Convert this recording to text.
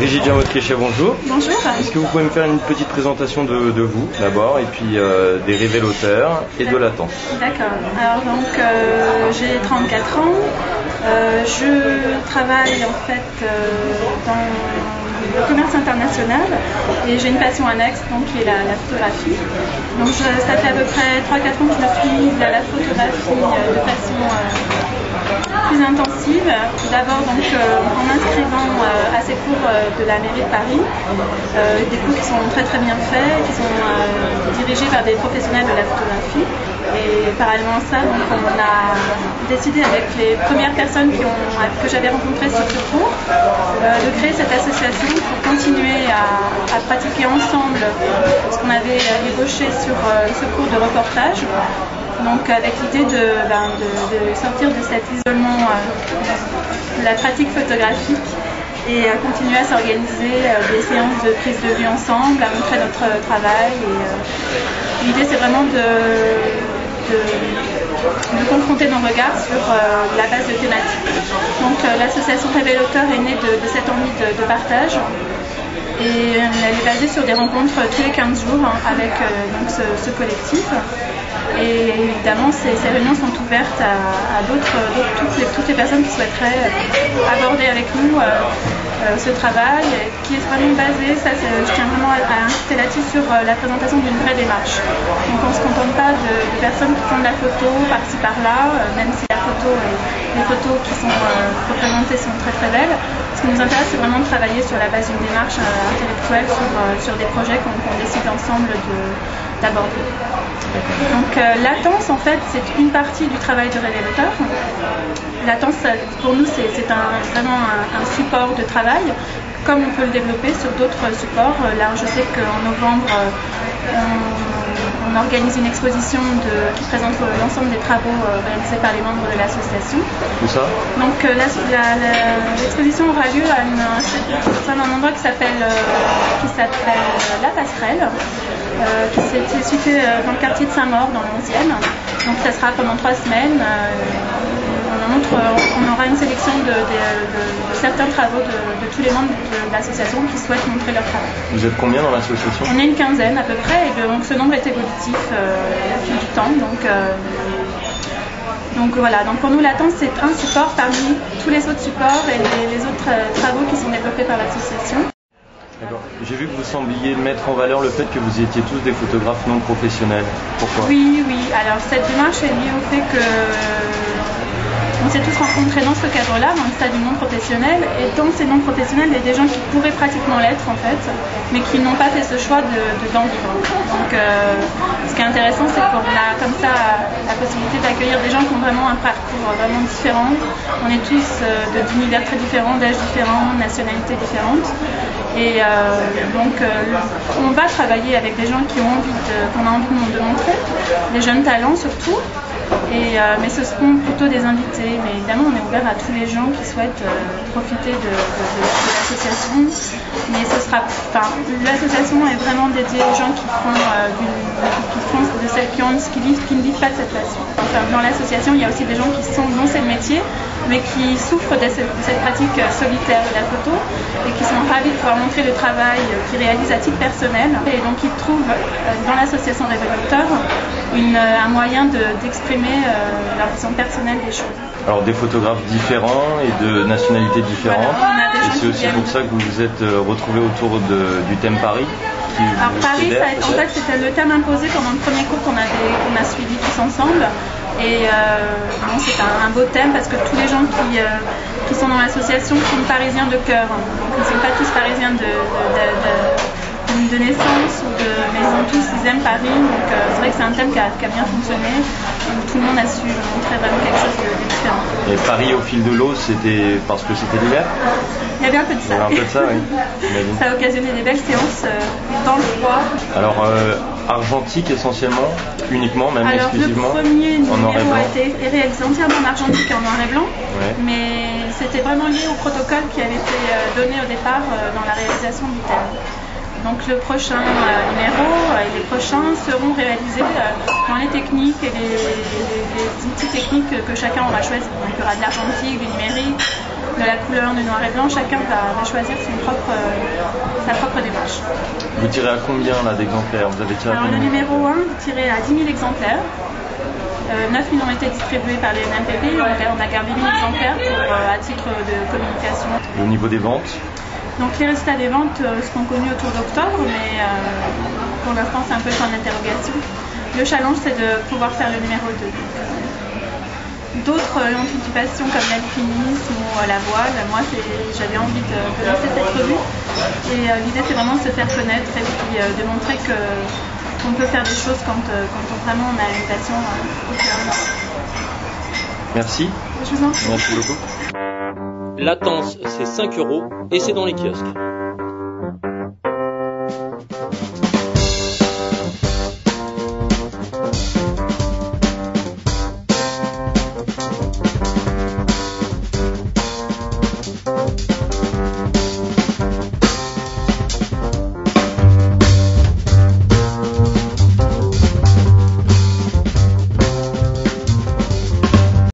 Brigitte Jean-Autriche, bonjour. Bonjour. Est-ce que vous pouvez me faire une petite présentation de vous d'abord et puis des révélateurs et de Latence? D'accord. Alors donc j'ai 34 ans. Je travaille en fait dans le commerce international et j'ai une passion annexe donc qui est la photographie. Donc ça fait à peu près 3-4 ans que je me suis mise à la photographie de façon plus intensive. D'abord donc en m'inscrivant à ces cours de la mairie de Paris, des cours qui sont très très bien faits, qui sont dirigés par des professionnels de la photographie. Et parallèlement à ça, donc, on a décidé avec les premières personnes que j'avais rencontrées sur ce cours de créer cette association pour continuer à pratiquer ensemble ce qu'on avait ébauché sur ce cours de reportage. Donc avec l'idée de sortir de cet isolement de la pratique photographique et à continuer à s'organiser des séances de prise de vue ensemble, à montrer notre travail. Et l'idée c'est vraiment de confronter nos regards sur la base de thématiques. Donc l'association Révélateur est née de cette envie de partage. Et elle est basée sur des rencontres tous les 15 jours avec donc ce collectif. Et évidemment, ces réunions sont ouvertes à toutes les personnes qui souhaiteraient aborder avec nous ce travail, qui est vraiment basé, je tiens vraiment à insister là-dessus, sur la présentation d'une vraie démarche. Donc on ne se contente pas de personnes qui font de la photo par-ci par-là, même si les photos qui sont représentées sont très très belles. Ce qui nous intéresse, c'est vraiment de travailler sur la base d'une démarche intellectuelle sur des projets qu'on décide ensemble d'aborder. Donc Latence, en fait, c'est une partie du travail de Révélateur. Latence, pour nous, c'est vraiment un support de travail, comme on peut le développer sur d'autres supports. Là, je sais qu'en novembre, on organise une exposition qui présente l'ensemble des travaux réalisés par les membres de l'association. Où ça? Donc l'exposition aura lieu à un endroit qui s'appelle La Passerelle, qui est situé dans le quartier de Saint-Maur, dans le 11e. Donc ça sera pendant 3 semaines. On aura une sélection de certains travaux de tous les membres de l'association qui souhaitent montrer leur travail. Vous êtes combien dans l'association? On est une quinzaine à peu près, et donc ce nombre est évolutif au fil du temps. Donc voilà, donc pour nous Latence c'est un support parmi tous les autres supports et les autres travaux qui sont développés par l'association. D'accord. J'ai vu que vous sembliez mettre en valeur le fait que vous étiez tous des photographes non professionnels. Pourquoi? Oui. Alors cette démarche est liée au fait que on s'est tous rencontrés dans ce cadre-là, dans le stade du non professionnel, et dans ces non professionnels, il y a des gens qui pourraient pratiquement l'être en fait, mais qui n'ont pas fait ce choix d'en vivre. Donc ce qui est intéressant, c'est qu'on a comme ça la possibilité d'accueillir des gens qui ont vraiment un parcours vraiment différent. On est tous d'univers très différents, d'âges différents, nationalités différentes. Et donc on va travailler avec des gens qu'on a envie de montrer, des jeunes talents surtout. Mais ce seront plutôt des invités. Mais évidemment, on est ouvert à tous les gens qui souhaitent profiter de l'association. Mais l'association est vraiment dédiée aux gens qui ne vivent pas de cette passion. Enfin, dans l'association, il y a aussi des gens dont c'est le métier, mais qui souffrent de cette pratique solitaire de la photo et qui sont ravis de pouvoir montrer le travail qu'ils réalisent à titre personnel. Et donc, ils trouvent dans l'association Révélateur un moyen d'exprimer leur vision personnelle des choses. Alors des photographes différents et de nationalités différentes. Voilà, et c'est aussi pour ça que vous vous êtes retrouvés autour du thème Paris. Alors Paris, en fait, c'était le thème imposé pendant le premier cours qu'on a suivi tous ensemble. Et c'est un beau thème parce que tous les gens qui sont dans l'association sont parisiens de cœur. Donc ils ne sont pas tous parisiens de naissance, mais ils aiment Paris. Donc c'est vrai que c'est un thème qui a bien fonctionné. Donc, tout le monde a su montrer vraiment quelque chose de différent. Et Paris au fil de l'eau, c'était parce que c'était l'hiver? Il y avait un peu de ça. Oui. Ça a occasionné des belles séances dans le froid. Alors argentique essentiellement, uniquement, même exclusivement? Le premier numéro a été réalisé entièrement en argentique et en noir et blanc, mais c'était vraiment lié au protocole qui avait été donné au départ dans la réalisation du thème. Donc le prochain numéro et les prochains seront réalisés dans les techniques et les outils techniques que chacun aura choisi. Donc il y aura de l'argentique, du numérique, de la couleur, du noir et blanc. Chacun va choisir sa propre démarche. Vous tirez à combien là d'exemplaires? Vous avez tiré à Alors combien? le numéro 1, vous tirez à 10 000 exemplaires. 9 000 ont été distribués par les NMPP. On a gardé 1000 exemplaires à titre de communication. Et au niveau des ventes? Donc les résultats des ventes seront connus autour d'octobre, mais pour l'instant c'est un peu le point d'interrogation. Le challenge c'est de pouvoir faire le numéro 2. D'autres anticipations comme l'alpinisme ou la voile, moi j'avais envie de lancer cette revue et l'idée c'est vraiment de se faire connaître et puis de montrer qu'on peut faire des choses quand vraiment on a une passion. Merci. Je vous en prie. Merci beaucoup. Latence, c'est 5 € et c'est dans les kiosques.